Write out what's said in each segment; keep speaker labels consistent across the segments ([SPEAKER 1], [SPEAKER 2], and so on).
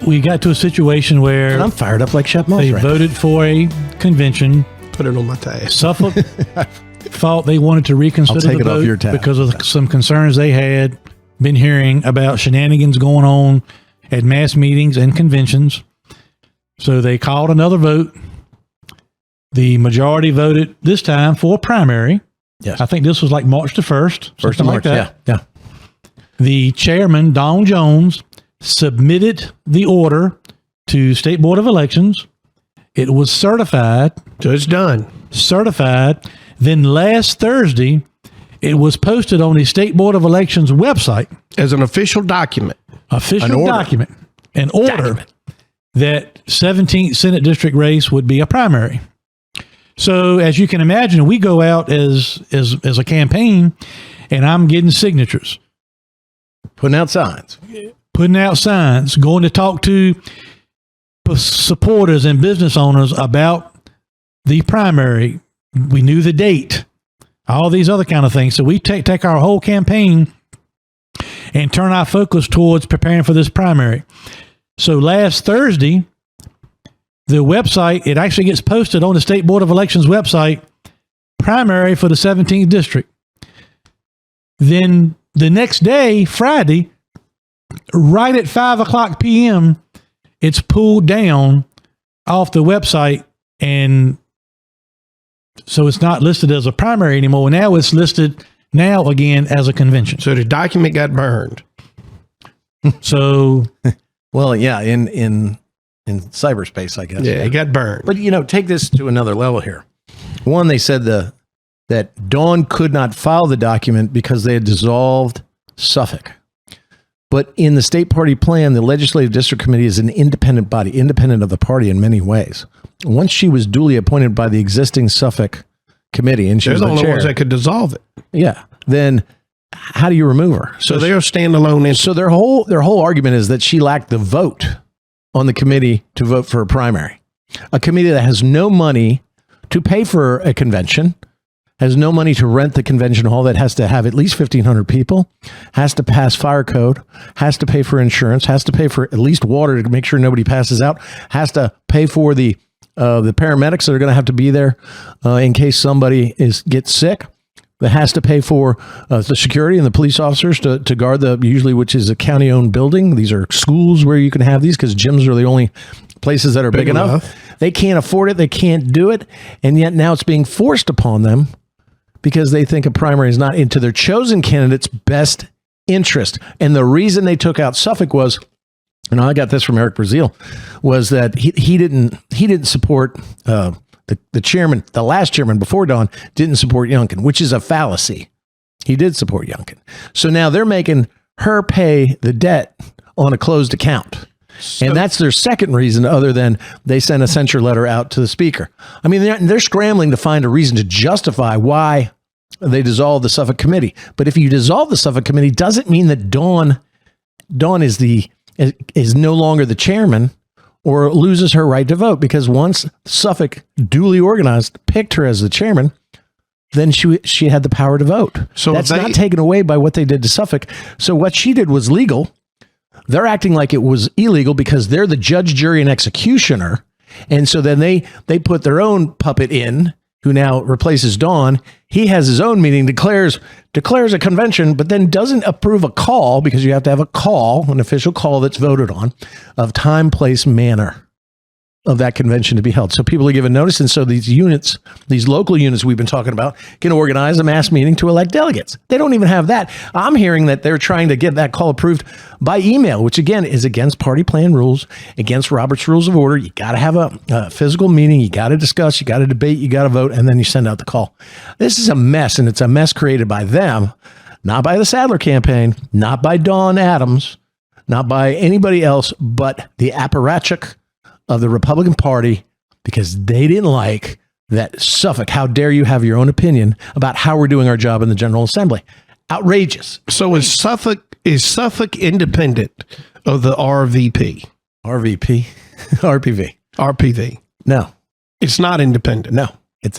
[SPEAKER 1] we got to a situation where
[SPEAKER 2] And I'm fired up like Chef Moss.
[SPEAKER 1] they
[SPEAKER 2] Right
[SPEAKER 1] voted for a convention.
[SPEAKER 3] Put it on my tag.
[SPEAKER 1] Suffolk thought they wanted to reconsider
[SPEAKER 2] I'll take
[SPEAKER 1] the
[SPEAKER 2] it off
[SPEAKER 1] vote
[SPEAKER 2] your tab.
[SPEAKER 1] because of some concerns they had been hearing about shenanigans going on at mass meetings and conventions. So they called another vote. The majority voted this time for a primary.
[SPEAKER 2] Yes.
[SPEAKER 1] I think this was like March the 1st.
[SPEAKER 2] First of
[SPEAKER 1] something like
[SPEAKER 2] March.
[SPEAKER 1] that.
[SPEAKER 2] Yeah.
[SPEAKER 1] The chairman, Don Jones, submitted the order to State Board of Elections. It was certified.
[SPEAKER 3] So it's done.
[SPEAKER 1] Then last Thursday, it was posted on the State Board of Elections website.
[SPEAKER 3] As an official document.
[SPEAKER 1] An order that 17th Senate District race would be a primary. So as you can imagine, we go out as a campaign, and I'm getting signatures.
[SPEAKER 2] Putting out signs.
[SPEAKER 1] Going to talk to supporters and business owners about the primary. We knew the date, all these other kind of things. So we take our whole campaign and turn our focus towards preparing for this primary. So last Thursday, the website, it actually gets posted on the State Board of Elections website, primary for the 17th district. Then the next day, Friday, right at 5:00 p.m., it's pulled down off the website, and so it's not listed as a primary anymore. Now it's listed again as a convention.
[SPEAKER 3] So the document got burned.
[SPEAKER 1] So,
[SPEAKER 2] Well, yeah, in cyberspace, I guess.
[SPEAKER 3] Yeah, it got burned.
[SPEAKER 2] But, take this to another level here. One, they said that Dawn could not file the document because they had dissolved Suffolk. But in the state party plan, the Legislative District Committee is an independent body, independent of the party in many ways. Once she was duly appointed by the existing Suffolk committee, and she
[SPEAKER 3] They're
[SPEAKER 2] was
[SPEAKER 3] the
[SPEAKER 2] the
[SPEAKER 3] only
[SPEAKER 2] chair,
[SPEAKER 3] ones that could dissolve it.
[SPEAKER 2] yeah, then how do you remove her?
[SPEAKER 3] So they're a standalone entity.
[SPEAKER 2] So their whole argument is that she lacked the vote on the committee to vote for a primary. A committee that has no money to pay for a convention, has no money to rent the convention hall, that has to have at least 1,500 people, has to pass fire code, has to pay for insurance, has to pay for at least water to make sure nobody passes out, has to pay for the paramedics that are going to have to be there in case somebody gets sick. That has to pay for the security and the police officers to guard usually, which is a county-owned building. These are schools where you can have these because gyms are the only places that are big enough. They can't afford it. They can't do it. And yet now it's being forced upon them because they think a primary is not into their chosen candidate's best interest. And the reason they took out Suffolk was, and I got this from Eric Brazil, was that he didn't support the chairman, the last chairman before Dawn, didn't support Youngkin, which is a fallacy. He did support Youngkin. So now they're making her pay the debt on a closed account. And that's their second reason, other than they sent a censure letter out to the speaker. I mean, they're scrambling to find a reason to justify why they dissolved the Suffolk committee. But if you dissolve the Suffolk committee, doesn't mean that Dawn is no longer the chairman or loses her right to vote, because once Suffolk, duly organized, picked her as the chairman, then she had the power to vote. So that's not taken away by what they did to Suffolk. So what she did was legal. They're acting like it was illegal because they're the judge, jury, and executioner. And so then they put their own puppet in, who now replaces Dawn. He has his own meeting, declares a convention, but then doesn't approve a call, because you have to have a call, an official call that's voted on, of time, place, manner of that convention to be held. So people are given notice. And so these units, these local units we've been talking about, can organize a mass meeting to elect delegates. They don't even have that. I'm hearing that they're trying to get that call approved by email, which again is against party plan rules, against Robert's Rules of Order. You got to have a physical meeting. You got to discuss, you got to debate, you got to vote, and then you send out the call. This is a mess, and it's a mess created by them, not by the Sadler campaign, not by Dawn Adams, not by anybody else, but the apparatchik of the Republican Party, because they didn't like that Suffolk. How dare you have your own opinion about how we're doing our job in the General Assembly? Outrageous.
[SPEAKER 3] So is Suffolk independent of the RVP?
[SPEAKER 2] RVP? RPV.
[SPEAKER 3] RPV.
[SPEAKER 2] No.
[SPEAKER 3] It's not independent.
[SPEAKER 2] No. It's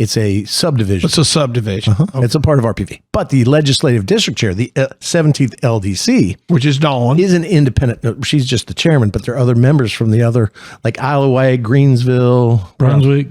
[SPEAKER 2] It's a subdivision.
[SPEAKER 3] It's a subdivision,
[SPEAKER 2] It's a part of RPV. But the legislative district chair, the 17th LDC,
[SPEAKER 3] which is Dawn.
[SPEAKER 2] is an independent. No, she's just the chairman, but there are other members from the other, like Isle of Wight, Greensville,
[SPEAKER 1] Brunswick,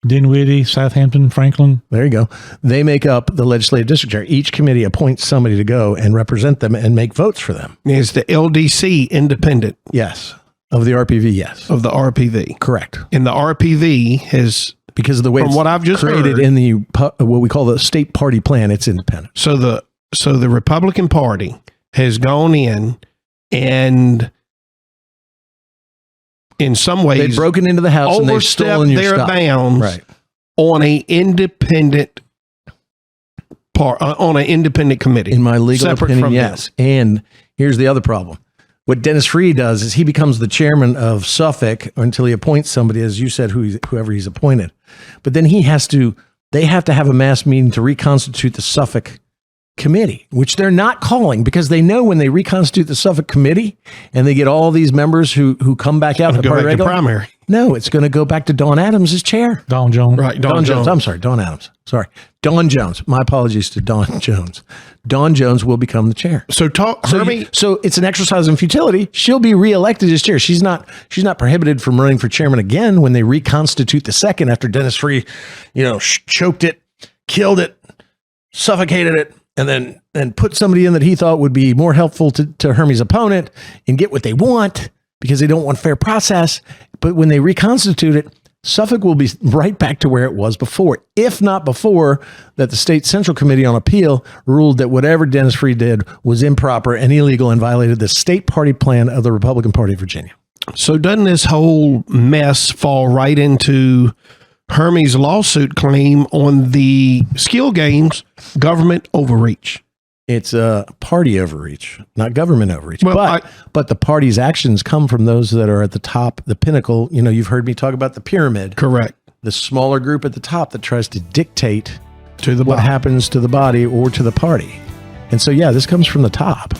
[SPEAKER 1] Dinwiddie, Southampton, Franklin.
[SPEAKER 2] There you go. They make up the legislative district chair. Each committee appoints somebody to go and represent them and make votes for them.
[SPEAKER 3] Is the LDC independent
[SPEAKER 2] Yes. Of the RPV, yes.
[SPEAKER 3] of the RPV?
[SPEAKER 2] Correct.
[SPEAKER 3] And the RPV has,
[SPEAKER 2] Because of the way
[SPEAKER 3] from
[SPEAKER 2] it's
[SPEAKER 3] what I've just
[SPEAKER 2] created
[SPEAKER 3] heard,
[SPEAKER 2] in the what we call the state party plan, it's independent.
[SPEAKER 3] so the Republican Party has gone in and in some ways
[SPEAKER 2] They've broken into the house and they've stolen
[SPEAKER 3] overstepped
[SPEAKER 2] your
[SPEAKER 3] their
[SPEAKER 2] stuff.
[SPEAKER 3] bounds
[SPEAKER 2] Right.
[SPEAKER 3] on a independent on an independent committee.
[SPEAKER 2] In my legal
[SPEAKER 3] separate
[SPEAKER 2] opinion,
[SPEAKER 3] from
[SPEAKER 2] yes. And here's the other problem. What Dennis Free does is he becomes the chairman of Suffolk until he appoints somebody, as you said, whoever he's appointed. But then they have to have a mass meeting to reconstitute the Suffolk committee, which they're not calling because they know when they reconstitute the Suffolk committee and they get all these members who come back out
[SPEAKER 3] Go back to primary.
[SPEAKER 2] No, it's going to go back to Dawn Adams as chair.
[SPEAKER 1] Don Jones.
[SPEAKER 3] Right,
[SPEAKER 2] Dawn Jones. I'm sorry, Dawn Adams. Sorry. Dawn Jones. My apologies to Dawn Jones. Dawn Jones will become the chair.
[SPEAKER 3] So Hermie,
[SPEAKER 2] So it's an exercise in futility. She'll be reelected as chair. She's not prohibited from running for chairman again when they reconstitute the second after Dennis Free, choked it, killed it, suffocated it, and then put somebody in that he thought would be more helpful to Hermie's opponent and get what they want because they don't want fair process. But when they reconstitute it, Suffolk will be right back to where it was before, if not before that the State Central Committee on Appeal ruled that whatever Dennis Free did was improper and illegal and violated the state party plan of the Republican Party of Virginia.
[SPEAKER 3] so doesn't this whole mess fall right into Hermie's lawsuit claim on the skill games government overreach?
[SPEAKER 2] It's a party overreach, not government overreach.
[SPEAKER 3] Well,
[SPEAKER 2] but the party's actions come from those that are at the top, the pinnacle. You've heard me talk about the pyramid.
[SPEAKER 3] Correct.
[SPEAKER 2] The smaller group at the top that tries to dictate
[SPEAKER 3] To the
[SPEAKER 2] what
[SPEAKER 3] bottom.
[SPEAKER 2] happens to the body or to the party. And so, yeah, this comes from the top.